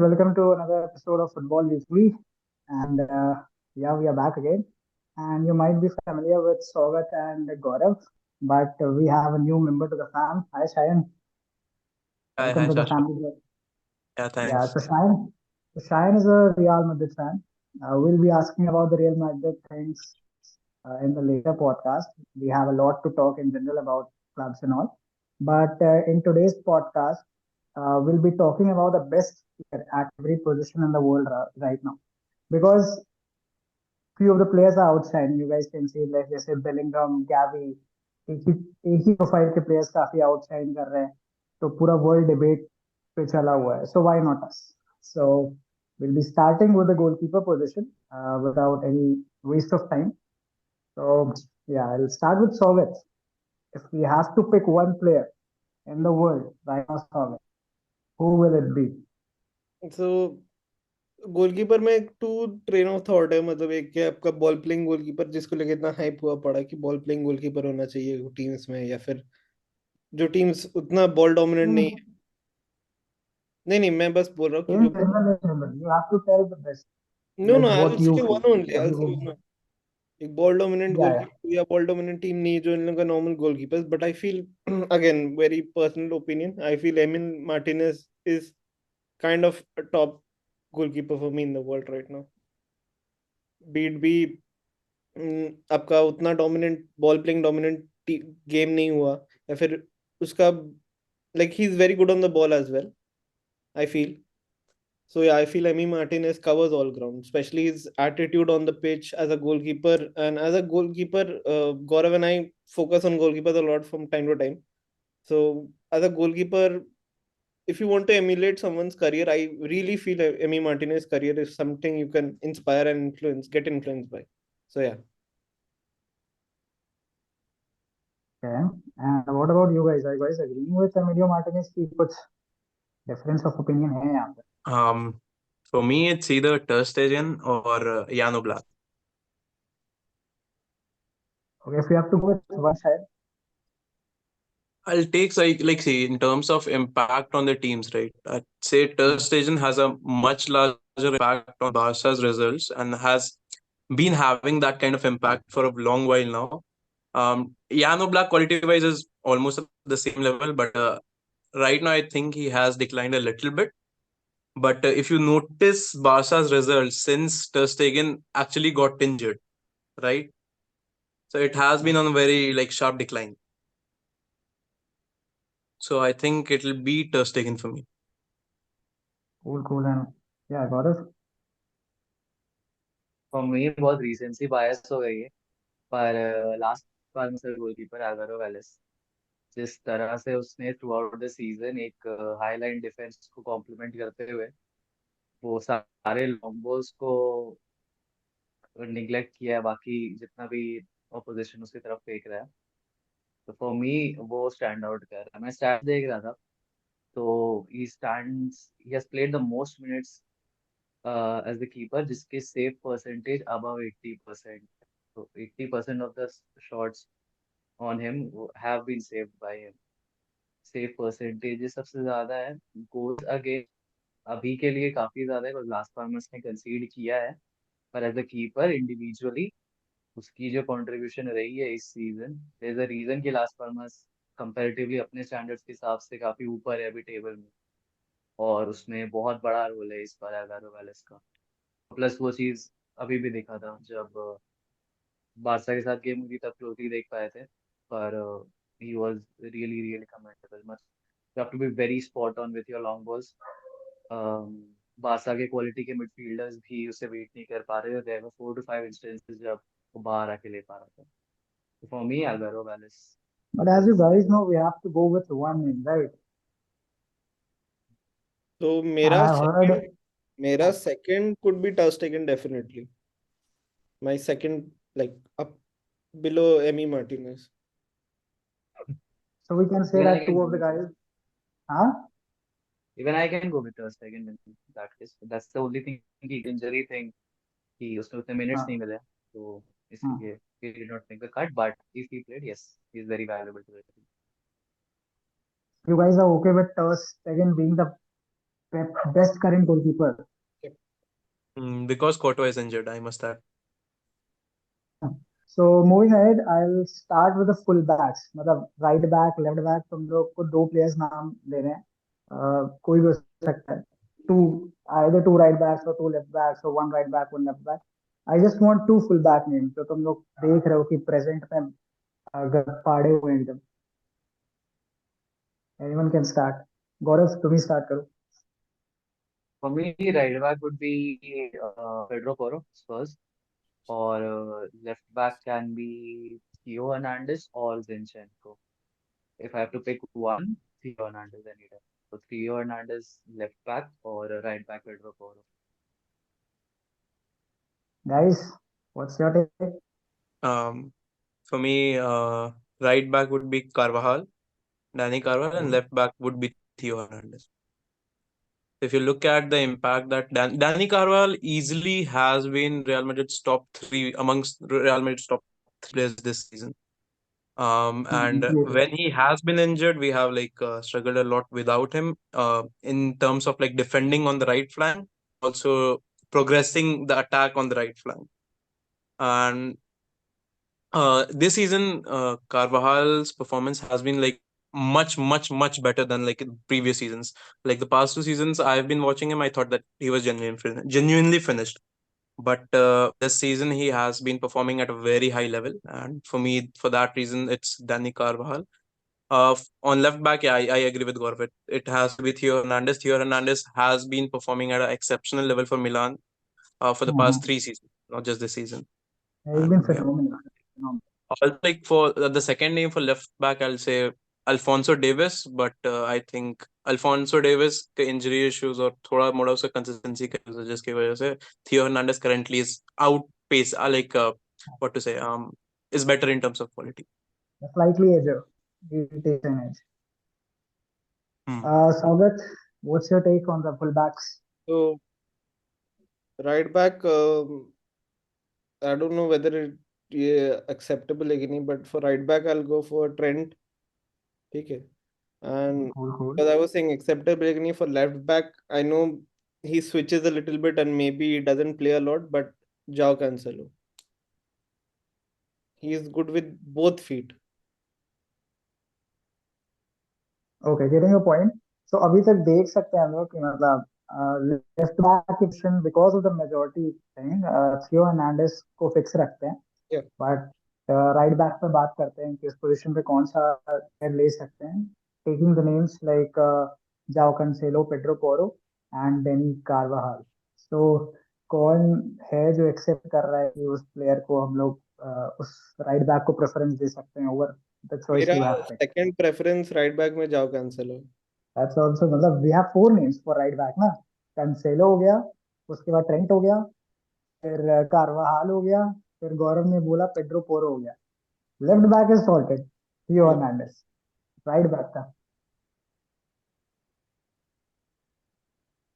welcome to another episode of Football Weekly. And yeah, we are back again. And you might be familiar with Sagat and Gaurav, but we have a new member to the fam. Hi, Shayan. Welcome Hi, to the Shashwat. family. Yeah, Yeah, thanks. Shayan is a Real Madrid fan. We'll be asking about the Real Madrid things in the later podcast. We have a lot to talk in general about clubs and all. But in today's podcast, we'll be talking about the best player at every position in the world right now. Because few of the players are outside. You guys can see like जैसे Bellingham, Gavi, एक ही profile के players काफी outside कर रहे हैं तो पूरा world debate पे चला हुआ है so why not us so we'll be starting with the goalkeeper position without any waste of time. So yeah, I'll start with Soviet. If we have to pick one player in the world right now, Soviet, who will it be? So goalkeeper में एक to train of thought है, मतलब एक है आपका ball playing goalkeeper जिसको लेके इतना हाइप हुआ पड़ा कि बॉल प्लेइंग गोलकीपर होना चाहिए टीम्स में, या फिर जो टीम्स उतना बॉल डोमिनेंट नहीं है. नहीं नहीं, मैं बस बोल रहा हूँ कि जो You have to tell the best, no like no I what will you say feel. One only, I अभी विल वो से वन. एक ball dominant yeah, yeah. Goalkeeper या बॉल डोमिनेंट टीम नहीं जो इन लोगों का normal goalkeepers, but I feel again very personal opinion, I feel Emi Martinez is kind of a top goalkeeper for me in the world right now. बीट भी आपका उतना dominant ball playing dominant game नहीं हुआ, या फिर उसका like he is very good on the ball as well, I feel. So yeah, I feel Emi Martinez covers all ground, especially his attitude on the pitch as a goalkeeper. And as a goalkeeper, Gaurav and I focus on goalkeepers a lot from time to time. So as a goalkeeper, if you want to emulate someone's career, I really feel Emi Martinez's career is something you can inspire and get influenced by. So yeah. Okay. And what about you guys? Are you guys agreeing with Emilio Martinez की कुछ difference of opinion है यहाँ पे? For me, it's either Ter Stegen or Jan Oblak. Okay, if you have to go with one side, I'll take like see in terms of impact on the teams, right? I'd say Ter Stegen has a much larger impact on Barca's results and has been having that kind of impact for a long while now. Jan Oblak quality-wise is almost at the same level, but right now I think he has declined a little bit. But if you notice Barca's results since Ter Stegen actually got injured, right? So it has been on a very like sharp decline. So I think it'll be Ter Stegen for me. cool and yeah, Gaurav. For me बहुत recency बायस हो गई है, पर last बार में sir goalkeeper Alvaro Wallace जिस तरह से उसने थ्रू आउट द सीजन एक हाई लाइन डिफेंस को कॉम्प्लीमेंट करते हुए वो सारे लॉन्ग बॉल्स को निग्लेक्ट किया है, बाकी जितना भी ऑपोजिशन उसकी तरफ फेंक रहा है, तो फॉर मी वो स्टैंड आउट कर रहा है. मैं स्टैट्स देख रहा था तो he has played the most minutes as the keeper जिसके save percentage above 80%. So 80% of the shots on him have been saved by him. Save percentage सबसे ज्यादा है. गोल्स अगेंस्ट अभी के लिए काफी ज्यादा है, लास्ट बार में उसने कंसीड किया है, पर एज अ कीपर इंडिविजुअली उसकी जो कंट्रीब्यूशन रही है इस season, there is a reason कि लास्ट बार में कंपैरेटिवली अपने स्टैंडर्ड्स के हिसाब से काफी ऊपर है अभी टेबल में, और उसमें बहुत बड़ा रोल है इस बार एल्वारो वेलेस का. प्लस वो चीज अभी भी देखा था जब बारसा के साथ गेम हुई तब क्लोजली देख पाए थे, पर he was really really commendable. Much you have to be very spot on with your long balls. Barca के क्वालिटी के मिडफील्डर्स भी उसे वेट नहीं कर पा रहे थे. देयर वर 4 to 5 इंस्टेंसेस जब वो बाहर आके ले पा रहा था. For me Alvaro Wallace. But as you guys know, we have to go with one name, right? So I have heard. मेरा second could be Ter Stegen definitely. My second, like up below Emi Martinez. So we can say Even I that two can of go the with guys. Huh? even I can go with Ter Stegen in that case. That's the only thing कि injury thing कि उसको उतने minutes Huh. नहीं मिले, तो Huh. इसलिए he did not make the cut. But if he played, yes, he is very valuable to the team. You guys are okay with Ter Stegen being the best current goalkeeper. Because Courtois is injured, I must add. So moving ahead, I'll start with the full backs. मतलब right back, left back, तुम लोग को दो players नाम दे रहे हैं. कोई भी हो सकता है. Two, either two right backs or two left backs or one right back, one left back. I just want two full back names. तो तुम लोग देख रहे हो कि present में फाड़े हुए हैं एकदम. Anyone can start. गौरव तुम ही start करो. For me, right back would be Pedro Porro, Spurs, or left back can be Theo Hernandez or Zinchenko. If I have to pick one, Theo Hernandez any day. So Theo Hernandez left back or right back Pedro Porro. Guys, what's your take? Um, for me, right back would be Carvajal, Danny Carvajal, and left back would be Theo Hernandez. If you look at the impact that Danny Carvajal easily has been Real Madrid's top three amongst Real Madrid's top three players this season. And when he has been injured, we have struggled a lot without him. In terms of like defending on the right flank, also progressing the attack on the right flank. And this season, Carvajal's performance has been like much better than like in previous seasons. Like the past two seasons, I've been watching him. I thought that he was genuinely finished. But this season, he has been performing at a very high level, and for me, for that reason, it's Danny Carvajal. On left back, yeah, I agree with Gaurav. It has to be Theo Hernandez. Theo Hernandez has been performing at an exceptional level for Milan for the past three seasons, not just this season. He's been And yeah. phenomenal. Also, like for the second name for left back, I'll say Alfonso Davis, but I think Alfonso Davis के injury issues और थोड़ा मोड़ा उसका consistency के जिसकी वजह से Theo Hernandez currently is outpace what to say is better in terms of quality. Slightly edge. He takes an edge. Hmm. Saugat, what's your take on the fullbacks? So, right back, I don't know whether it acceptable है कि नहीं, but for right back, I'll go for Trent. ठीक है. And Cool. because I was saying acceptable है कि नहीं, for left back, I know he switches a little bit and maybe he doesn't play a lot, but Joao Cancelo. He is good with both feet. Okay, getting your point. So अभी तक देख सकते हैं हम लोग कि मतलब left back की position because of the majority thing थियो हर्नांडेस को फिक्स रखते हैं. Yeah. बट राइट बैक पे बात करते हैं कि इस पोजीशन पे कौन सा head ले सकते हैं. Taking the names like João Cancelo, Pedro Porro and Dani Carvajal. So कौन है जो एक्सेप्ट कर रहा है कि उस प्लेयर को हम लोग उस राइट बैक को प्रेफरेंस दे सकते हैं ओवर द चॉइस मेरा you have picked? second preference right back में Joao Cancelo. That's also मतलब we have four names for right back ना. कैंसेलो हो गया, उसके बाद ट्रेंट हो गया, फिर कार्वाहाल हो गया, फिर गौरव ने बोला पेड्रो पोरो हो गया. लेफ्ट बैक इज सॉर्टेड, थियो हर्नांडेस. राइट बैक का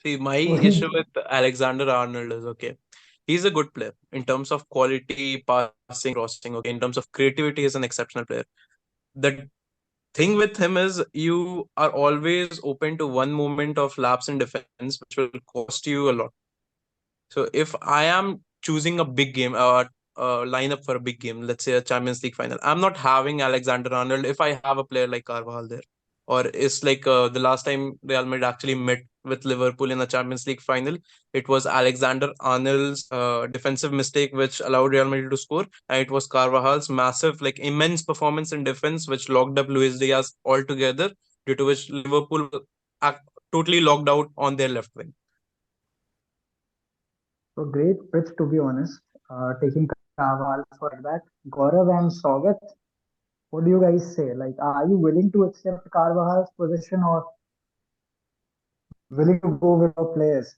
See, my वही issue with Alexander Arnold is okay. He's a good player in terms of quality, passing, crossing. Okay, in terms of creativity, he's an exceptional player. The thing with him is you are always open to one moment of lapse in defense, which will cost you a lot. So if I am choosing a big game, lineup for a big game, let's say a Champions League final, I'm not having Alexander Arnold if I have a player like Carvajal there. Or it's like the last time Real Madrid actually met with Liverpool in the Champions League final, it was Alexander Arnold's defensive mistake which allowed Real Madrid to score, and it was Carvajal's massive, like immense performance in defense which locked up Luis Diaz altogether, due to which Liverpool totally locked out on their left wing. So great pitch to be honest. Taking Carvalho for right back. Gaurav and Saugat, what do you guys say? Like, are you willing to accept Carvajal's position or willing to go with our players?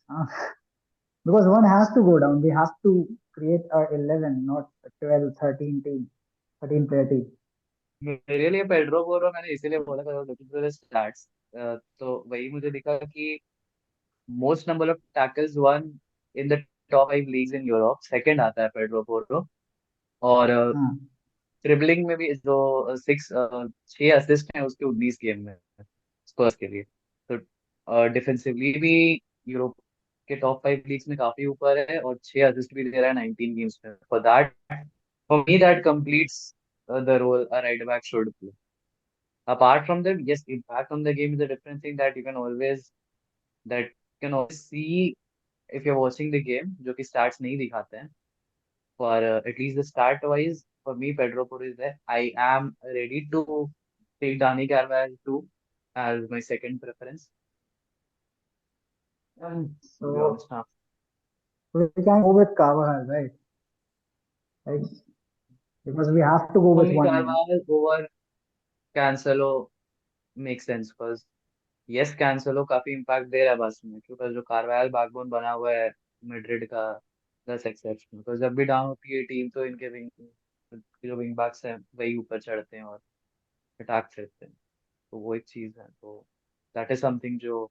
Because one has to go down. We have to create a 11, not a 12, 13 team, 13 player team. मेरे लिए Pedro Porro मैंने इसीलिए बोला था looking to the stats. तो वही मुझे दिखा कि most number of tackles won in the top 5 leagues in Europe. Second आता है पेड्रो पोरो. और ट्रिबलिंग में भी जो 6 असिस्ट हैं उसके 19 गेम में स्पर्स के लिए. तो डिफेंसिवली भी यूरोप के टॉप 5 लीग्स में काफी ऊपर है, और 6 असिस्ट भी दे रहा है 19 गेम्स में. For me that completes the role a right back should play. Apart from that, yes, impact on the game is a different thing that you can always see if you're watching the game, जो कि stats नहीं दिखाते हैं. For at least the start wise, for me, Pedro Porro is there. I am ready to take Dani Carvajal too as my second preference. And to be honest, So we can go with Carvajal, right? Like, because we have to go for with me, one name. Carvajal over Cancelo makes sense because yes, Cancelo काफी impact दे रहा है बस में, क्योंकि जो कार्वायल backbone बना हुआ है मैड्रिड का, दस एक्सेप्शन, बिकॉज जब भी डाउन होती है टीम तो इनके विंग जो विंग बैक्स हैं वही ऊपर चढ़ते हैं और अटैक करते हैं. तो वो एक चीज है, तो दैट इज समथिंग जो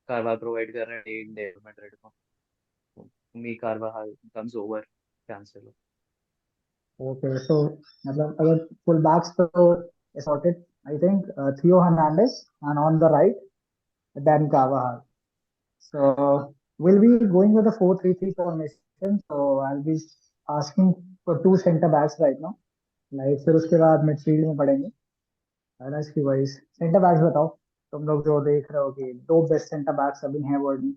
कार्वा प्रोवाइड कर रहे हैं इंडिया मैड्रिड को. Me Carva comes over Cancelo. Okay, so मतलब अगर full backs तो sorted, I think Theo Hernandez, and on the right Dan Carvajal. So we'll be going with a 4-3-3 formation. So I'll be asking for two centre backs right now. Like फिर उसके बाद midfield में पड़ेंगे. Rest की wise centre backs बताओ, तुम लोग जो देख रहे हो कि दो बेस्ट सेंटर बैक्स अभी हैं वर्ल्ड में.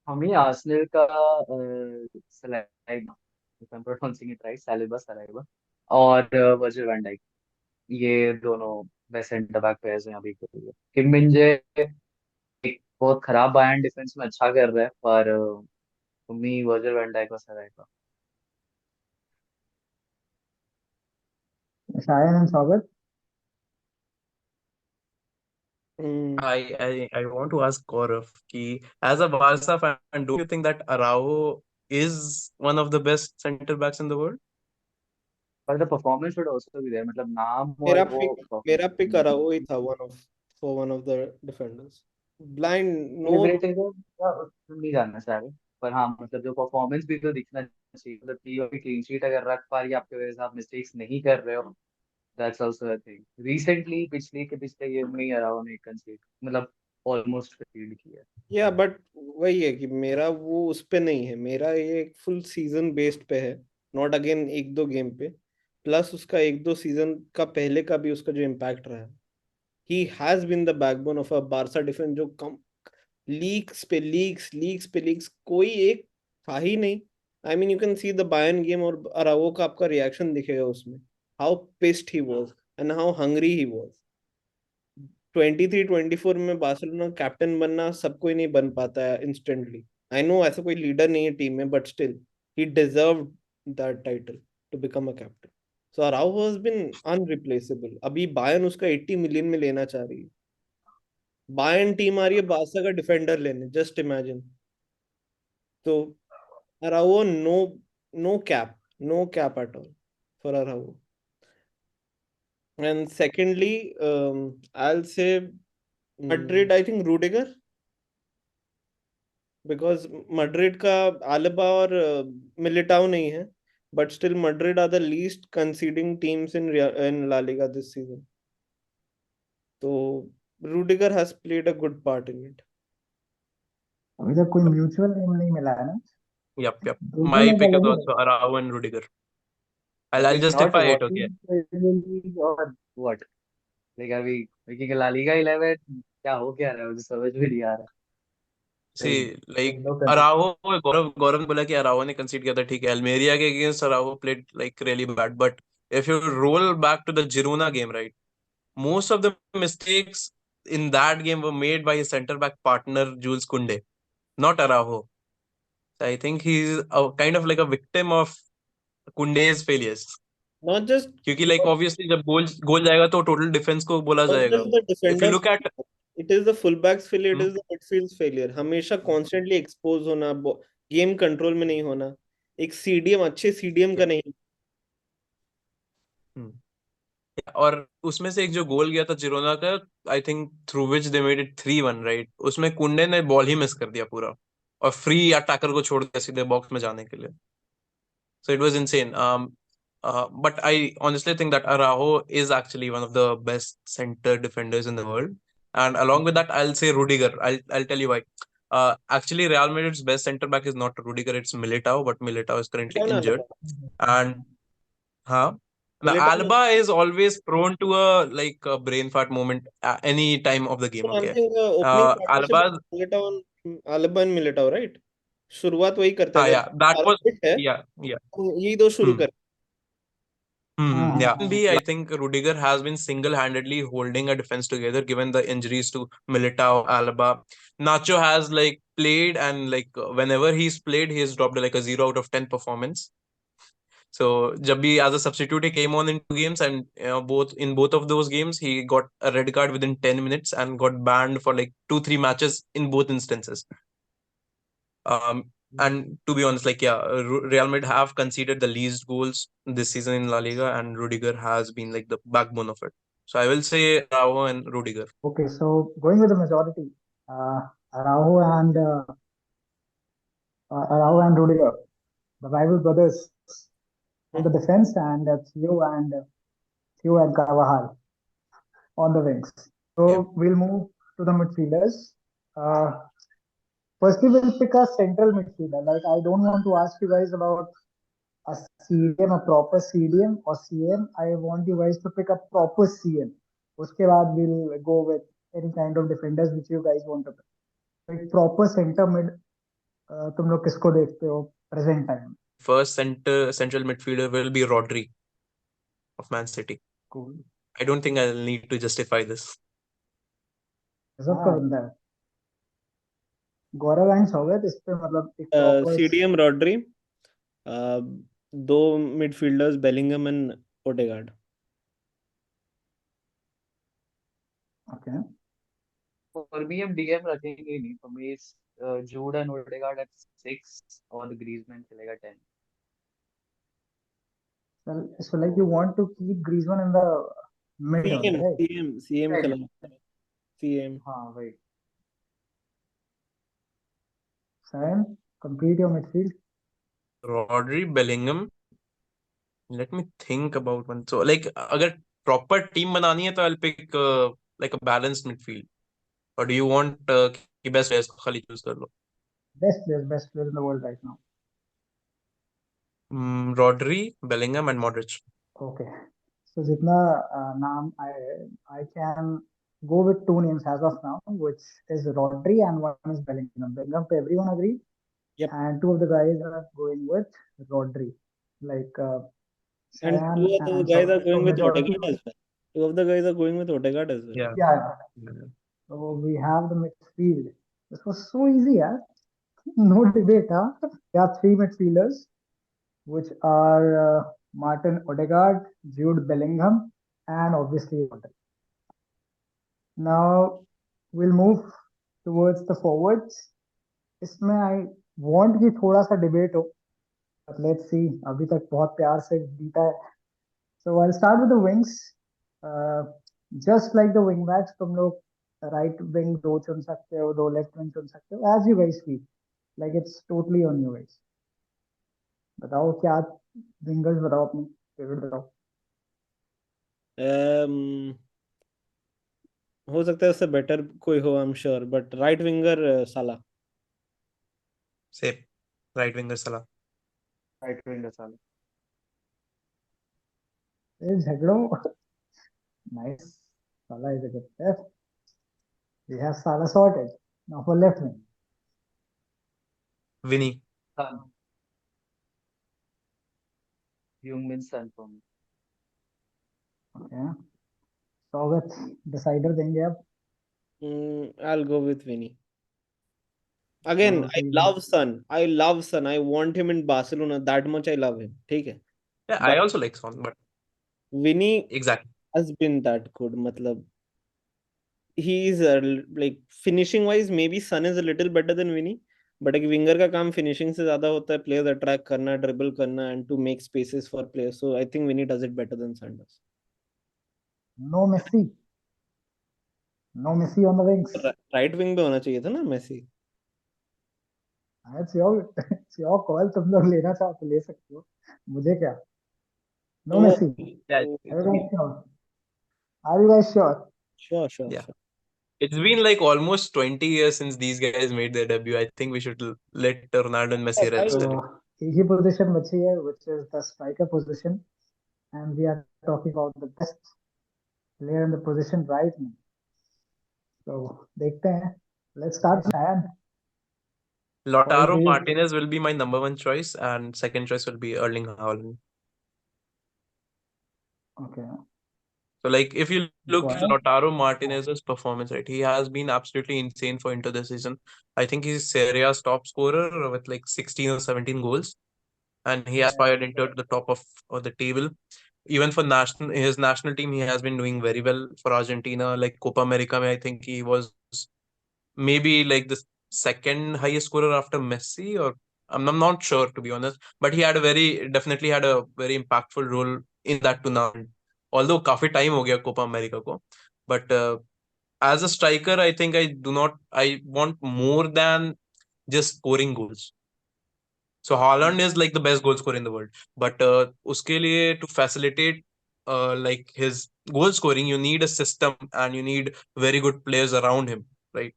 हमें आर्सेनल का saliva, if I'm pronouncing it right, saliva और वर्जिल वैन डाइक, ये दोनों बेस्ट सेंटर बैक पेयर्स हैं अभी के लिए. किम मिंजे एक बहुत खराब बायर्न डिफेंस में अच्छा कर रहा है, पर मी वर्जिल वैन डाइक और सलाइबा. शायन एंड स्वागत. Hmm. I want to ask Gaurav ki as a Barca fan, do you think that Araujo is one of the best center backs in the world? पर the performance should also be there, मतलब नाम और मेरा वो pick मेरा performance pick होनी करा वो ही चाहिए. था, one of the defenders. Blind no. Celebrated नहीं जानना चाह रहे, पर हाँ मतलब जो परफॉर्मेंस भी तो दिखना चाहिए. मतलब की अभी क्लीन शीट अगर रख पा रही है आपके वजह से, आप मिस्टेक्स नहीं कर रहे हो, that's also a thing. Recently पिछले गेम में ही अराउंड ने कंसीड, मतलब ऑलमोस्ट कंसीड किया. या बट वही है कि मेरा वो उस पे नहीं है, मेरा ये एक फुल सीजन बेस्ड पे है, नॉट अगेन एक दो गेम पे. प्लस उसका एक दो सीजन का पहले का भी उसका जो इम्पैक्ट रहा है. He has been the backbone of a Barca defence, जो कम लीग्स पे लीग्स कोई एक था ही नहीं. I mean you can see the Bayern game और अराओ का आपका रिएक्शन दिखेगा उसमें, how pissed he was and how hungry he was. 23-24 में बार्सिलोना कैप्टन बनना सब कोई नहीं बन पाता है इंस्टेंटली. आई नो ऐसा कोई लीडर नहीं है टीम में, but still he deserve that title to become a captain. So Araujo has been unreplaceable. अभी बायर्न उसका 80 मिलियन में लेना चाह रही है. बायर्न टीम आ रही है बारसा का डिफेंडर लेने, जस्ट इमेजिन. तो Araujo, no, no cap at all for Araujo. And secondly I will say Madrid, I think Rudiger, because Madrid का आलबा और मिलिटाओ नहीं है, but still Madrid are the least conceding teams in La Liga this season. तो Rudiger has played a good part in it. अभी तक कोई mutual name नहीं मिला है ना. Yep. दोनों My लोग pick is अलग also Araujo and Rudiger. I'll Like not justify it, watching okay? Premier League or what? Like अभी देखिए La Liga 11 क्या हो क्या रहा है, मुझे समझ में नहीं आ रहा. Like See, like there's no consistent. Araujo, गौरव ने बोला कि Araujo ने concede किया था, ठीक है. Almeria के against Araujo played like really bad, but if you roll back to the Girona game, right, most of the mistakes in that game were made by his center back partner Jules Koundé, not Araujo. I think he's a kind of like a victim of Koundé's failures. Not just क्योंकि like obviously जब गोल गोल जाएगा तो total defence को बोला not जाएगा. just the If you defenders, look at it is the fullbacks failure, it is the midfield's failure. हमेशा constantly expose होना, game control में नहीं होना. एक सीडीएम, अच्छे सीडीएम का नहीं. और उसमें से एक जो गोल गया था जिरोना का, I think through which they made it 3-1, right, उसमें कुंडे ने बॉल ही मिस कर दिया पूरा और फ्री अटैकर को छोड़ दिया सीधे बॉक्स में जाने के लिए. So it was insane. But I honestly think that Araujo is actually one of the best center defenders in the world. And along with that, I'll say Rudiger. I'll tell you why. Actually, Real Madrid's best center back is not Rudiger, it's Militao, but Militao is currently Militao na injured. Alaba. And huh? Now, Militao na. Alba is always prone to a brain fart moment at any time of the game. So I'm Okay. saying opening partnership Alba, Militao and Alaba and Militao, right? शुरुआत वही करते हैं अगर yeah, that सारा was fit है yeah. तो यही दो शुरू Hmm. कर. Yeah. हाँ. B, I think Rudiger has been single-handedly holding a defense together given the injuries to Militao, Alaba. Nacho has like played and whenever he's played, he's dropped like a 0 out of 10 performance. So Jabbi as a substitute, he came on in 2 games, and both of those games, he got a red card within 10 minutes and got banned for like 2-3 matches in both instances. And to be honest, Real Madrid have conceded the least goals this season in La Liga, and Rudiger has been like the backbone of it. So I will say Araujo and Rudiger. Okay, so going with the majority, uh, Araujo and Rudiger, the rival brothers on the defense, and Theo and Carvajal on the wings. Yeah. So we'll move to the midfielders. Uh, Firstly, we'll pick a central midfielder. Like, I don't want to ask you guys about a CDM, a proper CDM or CM. I want you guys to pick a proper CM. उसके बाद we'll go with any kind of defenders which you guys want to pick. Like proper center mid, तुम लोग किसको देखते हो present time? First central midfielder will be Rodri of Man City. Cool. I don't think I'll need to justify this. सबका बंदा है. गौरव and Saugata इस पे मतलब एक proper CDM Rodri, दो midfielders Bellingham and Odegaard. Okay. For me, हम DM रखेंगे ही नहीं. For me, it's Jude and Odegaard at 6 or the Griezmann चलेगा 10. So like you want to keep Griezmann in the mid only, right? CM Right. चला. CM. हाँ वही. Sam, complete your midfield. Rodri, Bellingham. Let me think about one. So अगर proper team बनानी है तो I'll pick like a balanced midfield. Or do you want कि best players को खाली choose कर लो? Best players in the world right now. Rodri, Bellingham, and Modric. Okay. So जितना नाम I can go with two names as of now, which is Rodri and one is Bellingham. Bellingham, everyone agreed. Yep. And two of the guys are going with Rodri. Like And Sayan two of the and guys are so going with majority. Odegaard as well. Two of the guys are going with Odegaard as well. Yeah. Yeah. So we have the midfield. This was so easy, yeah. No debate, huh? We have three midfielders, which are Martin Odegaard, Jude Bellingham, and obviously Rodri. Now we'll move towards the forwards. इसमें I want कि थोड़ा सा debate हो, but let's see. अभी तक बहुत प्यार से जीता है. So I'll start with the wings. Just like the wing backs, तुम लोग right wing दो चुन सकते हो, दो left wing चुन सकते हो, as you guys feel. Like it's totally on you guys. बताओ क्या wingers बताओ अपनी favorite बताओ. हो सकता है उससे बेटर कोई हो, I am sure, but right winger साला. Same. Right winger Salah. Right winger Salah. झगड़ो. Nice. Salah is a good pick. We have Salah sorted. Now for left wing. Vinny. Son. Heung-min Son for me. Okay. स्वागत decider देंगे अब. I'll go with Vinny. Again, I love Son. I want him in Barcelona. That much I love him. ठीक है. Yeah, I also like Son, but Vinny exactly has been that good. मतलब he is like finishing wise maybe Son is a little better than Vinny, but एक winger का काम finishing से ज़्यादा होता है, players attract करना, dribble करना, and to make spaces for players. So I think Vinny does it better than Son does. No Messi. No Messi on the wings. Right wing पे होना चाहिए था ना Messi. It's your call. तुम लोग लेना चाहो तो ले सकते हो. मुझे क्या? No Messi. yeah. Are you guys sure? Are you guys sure? Sure. Yeah. It's been like almost 20 years since these guys made their debut. I think we should let Ronaldo and Messi I- rest a little. So एक ही position बची है, which is the striker position, and we are talking about the best player in the position right now. So देखते हैं. Let's start, Shayan. What Lautaro is his? Martinez will be my number one choice, and second choice will be Erling Haaland. Okay, So, like, if you look at Gaurav. Lautaro Martinez's performance, right, he has been absolutely insane for into this season. I think he's Serie A's top scorer with like 16 or 17 goals, and he has fired into the top of the table. Even for his national team, he has been doing very well for Argentina. Like Copa America, I think he was maybe like the second highest scorer after Messi, or I'm not sure to be honest. But he had definitely had a very impactful role in that tournament. Although काफी time हो गया Copa America को, but as a striker, I think I want more than just scoring goals. So Haaland is like the best goal scorer in the world, but उसके लिए to facilitate like his goal scoring, you need a system and you need very good players around him, right?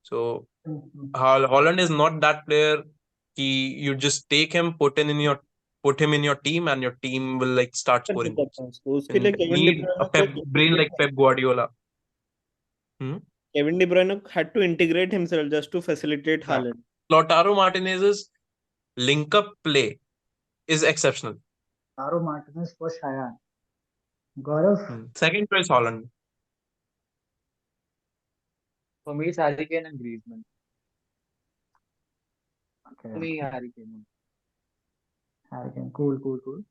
So Holland is not that player. You just take him, put him in your team, and your team will like start कर scoring सकता goals. था उसको, उसके लिए And need a Pep brain like Pep Guardiola. Hmm? Kevin De Bruyne had to integrate himself just to facilitate Yeah. Haaland. Lautaro Martinez's link up play is exceptional. Lautaro Martinez for Shayan. Gaurav. Second choice Holland. For me, it's Harry Kane and Griezmann. Okay, For me, Harry Kane. Harry Kane. Cool, cool, cool.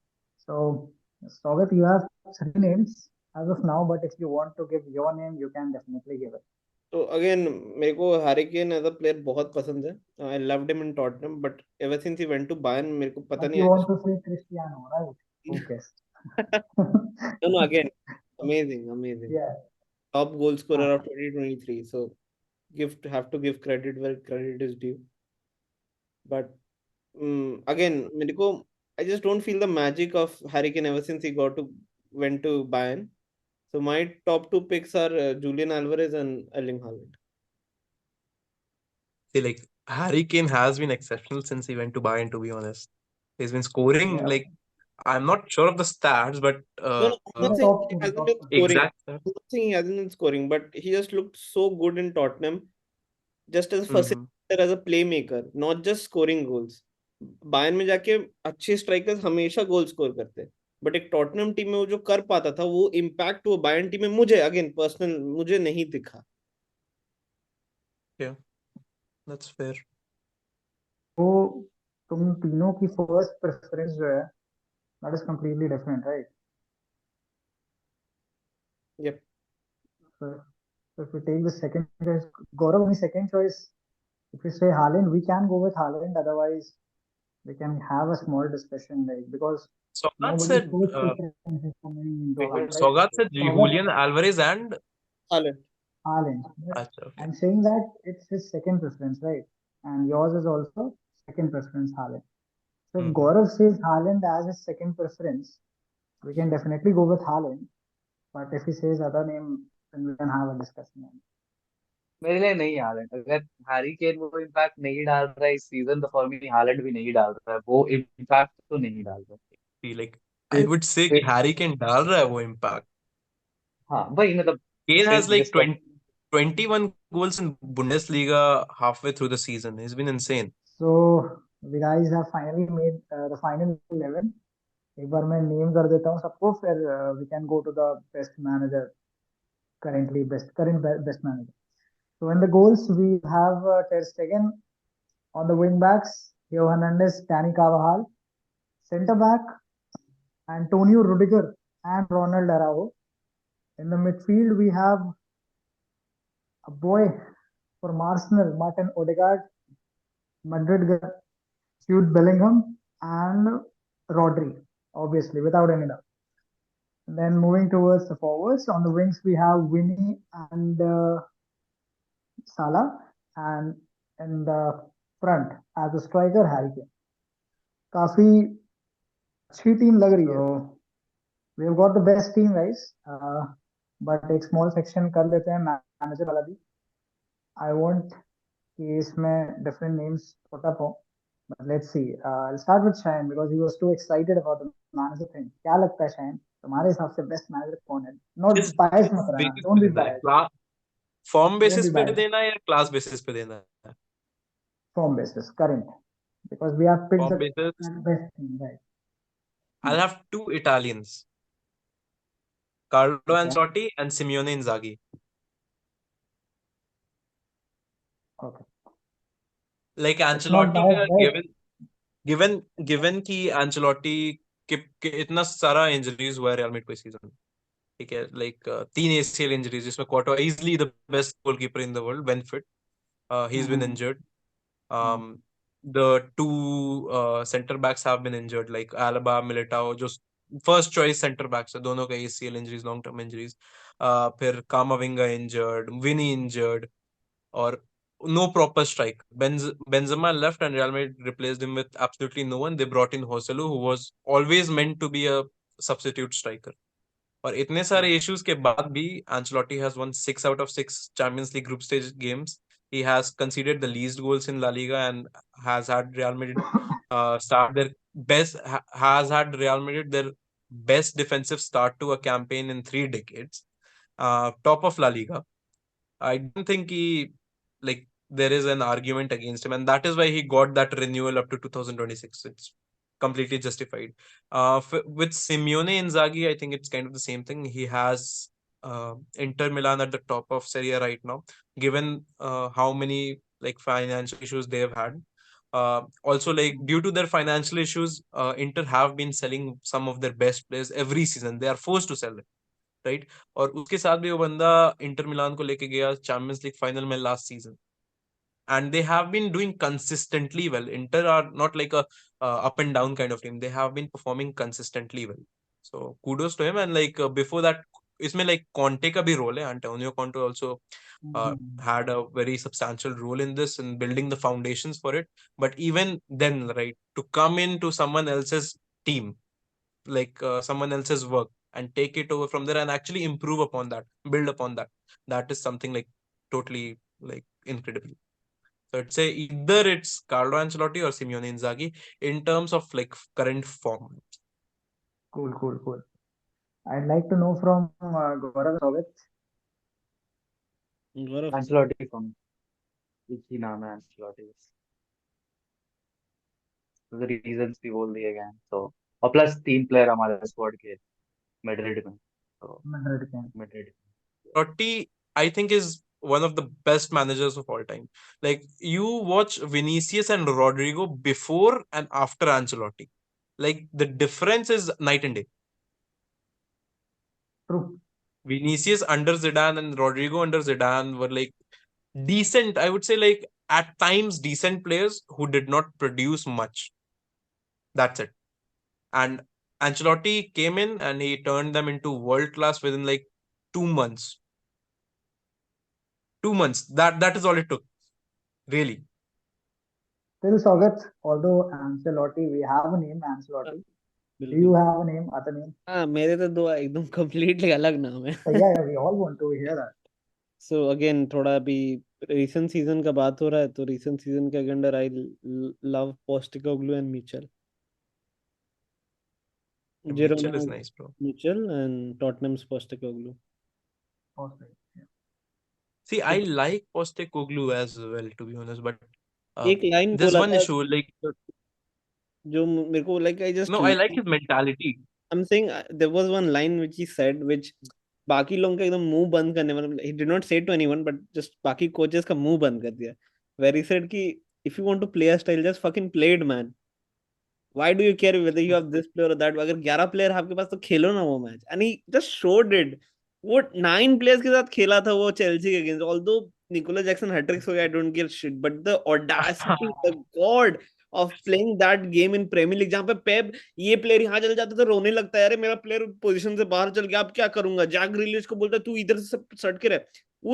So, Sogat, you have three names as of now, but if you want to give your name, you can definitely give it. तो again मेरे को Harry Kane as a player बहुत पसंद है. I loved him in Tottenham, but ever since he went to Bayern मेरे को पता But नहीं you है. want to say Cristiano, right? Okay. No, no, again, amazing, amazing. Yeah. Top goal scorer Ah, of 2023. So have to give credit where credit is due. But again, मेरे को I just don't feel the magic of Harry Kane ever since he went to Bayern. So my top two picks are Julian Alvarez and Erling Haaland. See, like Harry Kane has been exceptional since he went to Bayern. To be honest, he's been scoring yeah. like I'm not sure of the stats, but No, no, I'm In not the saying top he two, hasn't top been two. scoring. exact stats. I'm not saying he hasn't been scoring, but he just looked so good in Tottenham, just as a Mhm. facilitator, as a playmaker, not just scoring goals. Bayern में जाके अच्छे strikers हमेशा goal score करते हैं, but एक Tottenham team में वो जो कर पाता था वो इम्पैक्ट वो बायर्न टीम में मुझे अगेन पर्सनल मुझे नहीं दिखा. Yeah, that's fair. तो तुम तीनों की फर्स्ट प्रेफरेंस जो है, that is completely different, right? Yep. So if we take the second choice, Gaurav, only second choice. If we say Haaland, we can go with Haaland. Otherwise, we can have a small discussion, like because Sogat nobody's said, first preference is coming into wait, Haaland, right? Sogat said Sogat, Julian Alvarez and Haaland. Haaland. But Acha, okay. I'm saying that it's his second preference, right? And yours is also second preference, Haaland. So if Mhm. Gaurav says Haaland as his second preference, we can definitely go with Haaland. But if he says other name, then we can have a discussion on it. मेरे लिए नहीं Holland. अगर Harry Kane वो impact नहीं डाल रहा है इस सीजन, तो फॉर मी हालैंड भी नहीं डाल रहा है. वो इम्पैक्ट तो नहीं डाल रहा. See, like I would say कि Harry Kane डाल रहा है वो impact. हाँ वही मतलब Kane has like जिस तरह 21 goals in Bundesliga halfway through the season. He's been insane. So the guys have finally made the final 11. एक बार मैं नेम कर देता हूँ सबको, फिर we can go to the best manager, current best manager. So in the goals we have Ter Stegen. On the wing backs, Theo Hernandez, Danny Carvajal. Centre back, Antonio Rudiger and Ronald Araujo. In the midfield we have a boy from Arsenal, Martin Odegaard, Madrid, Jude Bellingham, and Rodri, obviously, without any doubt. And then moving towards the forwards, on the wings we have Winnie and Salah, and in the front as a striker Harry Kane. काफी अच्छी team लग रही है. So we have got the best team, guys. But एक small section कर लेते हैं manager वाला भी. आई वांट कि इसमें डिफरेंट नेम्स पुट अप हो. But let's see. I'll start with Shine because he was too excited about the manager thing. क्या लगता है Shine, तुम्हारे हिसाब से बेस्ट मैनेजर कौन है? नॉट किस बायस किस मत रहना, बेसिस पे डोंट बी देना है? बायस. फॉर्म डोंट बेसिस बी पे बायस. देना है या क्लास बेसिस पे देना है? Form basis current, because we have picked form the basis, best team, right? I'll have two Italians, Carlo Okay. Ancelotti and Simeone Inzaghi. Okay. Like It's not Ancelotti biased, का right? given कि Ancelotti के इतना सारा injuries हुआ है real Madrid को इस season. ठीक है, लाइक 3 ACL इंजरीज जिसमें Courtois easily the best goalkeeper in the world when fit, he has been Mm-hmm. Injured. The two center backs have been injured, like Alaba, Militao, जो first choice center backs है, दोनों का ACL injuries, long term injuries. फिर Kamavinga injured, Vinny injured, or no proper strike. Benzema left and Real Madrid replaced him with absolutely no one. They brought in Joselu, who was always meant to be a substitute striker. और इतने सारे issues के बाद भी Ancelotti has won 6 out of 6 Champions League group stage games. He has conceded the least goals in La Liga and has had Real Madrid start their has had Real Madrid their best defensive start to a campaign in 3 decades. Top of La Liga. I don't think he, like, there is an argument against him, and that is why he got that renewal up to 2026. It's completely justified. With Simeone Inzaghi, I think it's kind of the same thing. He has Inter Milan at the top of Serie A right now, given how many like financial issues they have had. Also, like due to their financial issues, Inter have been selling some of their best players every season. They are forced to sell it, right. और उसके साथ भी वो बंदा Inter Milan को लेके गया champions league final में last season, and they have been doing consistently well. Inter are not like a up and down kind of team. They have been performing consistently well. So kudos to him. And like before that, इसमें like Conte का भी role है. Antonio Conte also had a very substantial role in this and building the foundations for it. But even then, right, to come into someone else's team, like someone else's work, and take it over from there and actually improve upon that, build upon that, that is something like totally like incredible. So I'd say either it's Carlo Ancelotti or Simeone Inzaghi in terms of like current form. Cool, cool, cool. I'd like to know from Gaurav Sogat. Gaurav. Ancelotti from एक ही नाम है Ancelotti. तो the reasons भी बोल दिए गए हैं. So और प्लस 3 प्लेयर हमारे स्क्वाड के मैड्रिड में. तो Madrid can. Madrid. Totti, I think, is one of the best managers of all time. Like you watch Vinicius and Rodrigo before and after Ancelotti, like the difference is night and day. True. Vinicius under Zidane and Rodrigo under Zidane were like decent, I would say, like at times decent players who did not produce much. That's it. And Ancelotti came in and he turned them into world class within like 2 months. 2 months. That is all it took. Really. Still Sogat, although Ancelotti, we have a name Ancelotti. Do you बिल्कुल. have a name, other name? हाँ, मेरे तो दो एकदम completely अलग नाम है. So yeah, we all want to hear that. So again, थोड़ा अभी recent season का बात हो रहा है, तो recent season के अंदर I love Postecoglou and Mitchell. Mitchell is Girona nice, bro. Mitchell and Tottenham's Postecoglou. Awesome. Yeah. See, I like Postecoglou as well, to be honest, but एक लाइन there's बोला one था issue. Like, जो मेरे को like I just no, I like his mentality. I'm saying there was one line which he said which बाकी लोगों का एकदम मुंह बंद करने मतलब he did not say to anyone but just बाकी coaches का मुंह बंद कर दिया, where he said कि if you want to play a style just fucking play it man, why do you care whether you have this player or that, अगर 11 player आपके पास तो खेलो ना वो match. And he just showed it. वो 9 players के साथ खेला था वो चेल्सी के against, although Nicolas Jackson hattricks हो गया, I don't give shit, but the audacity, the god of playing that game in Premier League, जहाँ पे पेप ये प्लेयर यहाँ चल जाता तो रोने लगता है, अरे मेरा प्लेयर पोजीशन से बाहर चल गया अब क्या करूंगा, जैक ग्रिलिश को बोलता है तू इधर से सट के रहे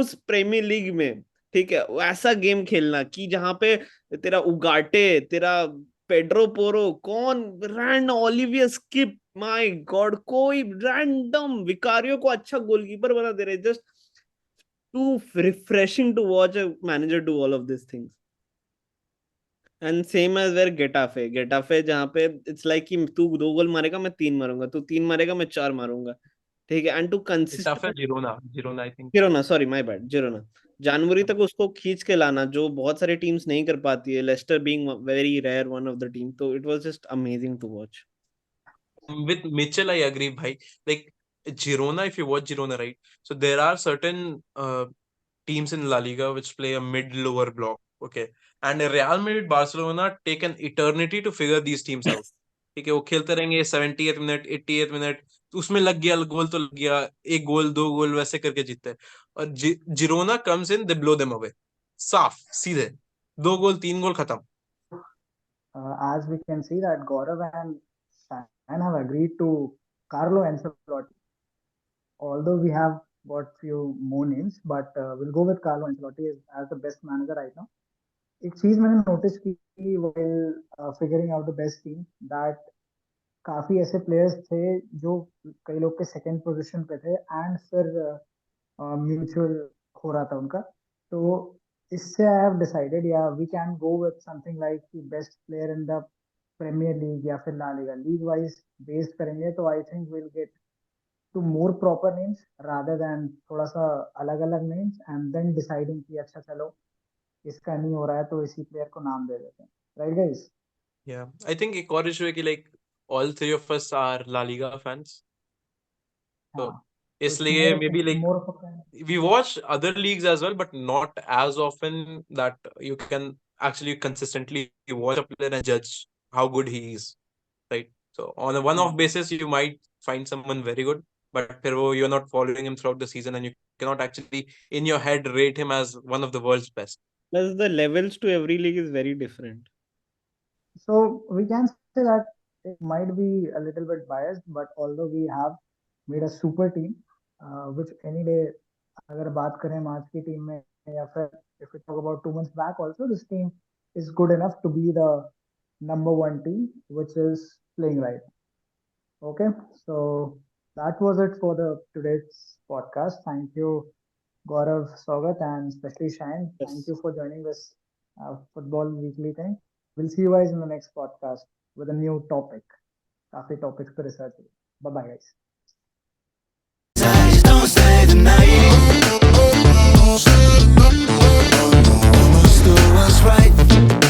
उस प्रीमियर लीग में. ठीक है, ऐसा गेम खेलना कि जहाँ पे तेरा उगाटे, तेरा पेड्रो पोरो, कौन रैंड, ओलिवियर स्किप, माय गॉड, कोई रैंडम विकारियो को अच्छा गोलकीपर बना दे रहे, just too refreshing to watch a manager do all of this things. And same as where Getafe जहाँ पे इट्स लाइक कि तू 2 गोल मारेगा मैं 3 मारूंगा, तू 3 मारेगा मैं 4 मारूंगा, ठीक है. एंड टू टफ है consistent. Girona I think. Girona, sorry my bad, Girona. जनवरी तक उसको खींच के लाना जो बहुत सारी टीम्स नहीं कर पाती है, Leicester being very rare one of the team, तो it was just amazing to watch. With Mitchell, I agree, bhai. Like Girona, if you watch Girona, right? So there are certain teams in La Liga which play a mid-lower block, okay? And Real Madrid, Barcelona take an eternity to figure these teams out. ठीक है, वो खेलते रहेंगे 70th minute 80th minute, तो उसमें लग गया गोल तो लग गया, एक गोल दो गोल वैसे करके जीतते हैं. और Girona comes in, they blow them away, साफ सीधे 2 गोल 3 गोल खत्म. As we can see that Gaurav and Shan have agreed to Carlo Ancelotti. Although we have got few more names, but we'll go with Carlo Ancelotti as the best manager right now. एक चीज मैंने notice की while figuring out the best team that काफी ऐसे players थे जो कई लोग के सेकंड पोजीशन पे थे एंड फिर म्यूचुअल हो रहा था उनका. तो इससे आई हैव डिसाइडेड या we can go with something like the best player in the Premier League या फिर La Liga league wise based करेंगे तो I think will get to more proper names rather than थोड़ा सा अलग अलग names and then deciding कि अच्छा चलो इसका नहीं हो रहा है तो इसी प्लेयर को नाम दे देते हैं. Right guys? Yeah, I think एक और issue है कि like all three of us are La Liga fans. So हाँ, तो इसलिए maybe like more of a we watch other leagues as well, but not as often that you can actually consistently watch a player and judge how good he is, right? So on a one-off basis, you might find someone very good, but फिर वो you're not following him throughout the season, and you cannot actually in your head rate him as one of the world's best. Plus the levels to every league is very different. So we can say that it might be a little bit biased, but although we have made a super team, which any day, अगर बात करें हम आज की team में या फिर if we talk about 2 months back also, this team is good enough to be the number one team which is playing right now. Okay, so that was it for the today's podcast. Thank you, Gaurav, Sagat, and especially Shine. Thank Yes. you for joining this football weekly thing. We'll see you guys in the next podcast with a new topic. काफी topics पे research. Bye bye guys. Don't stay the night. Almost do what's right.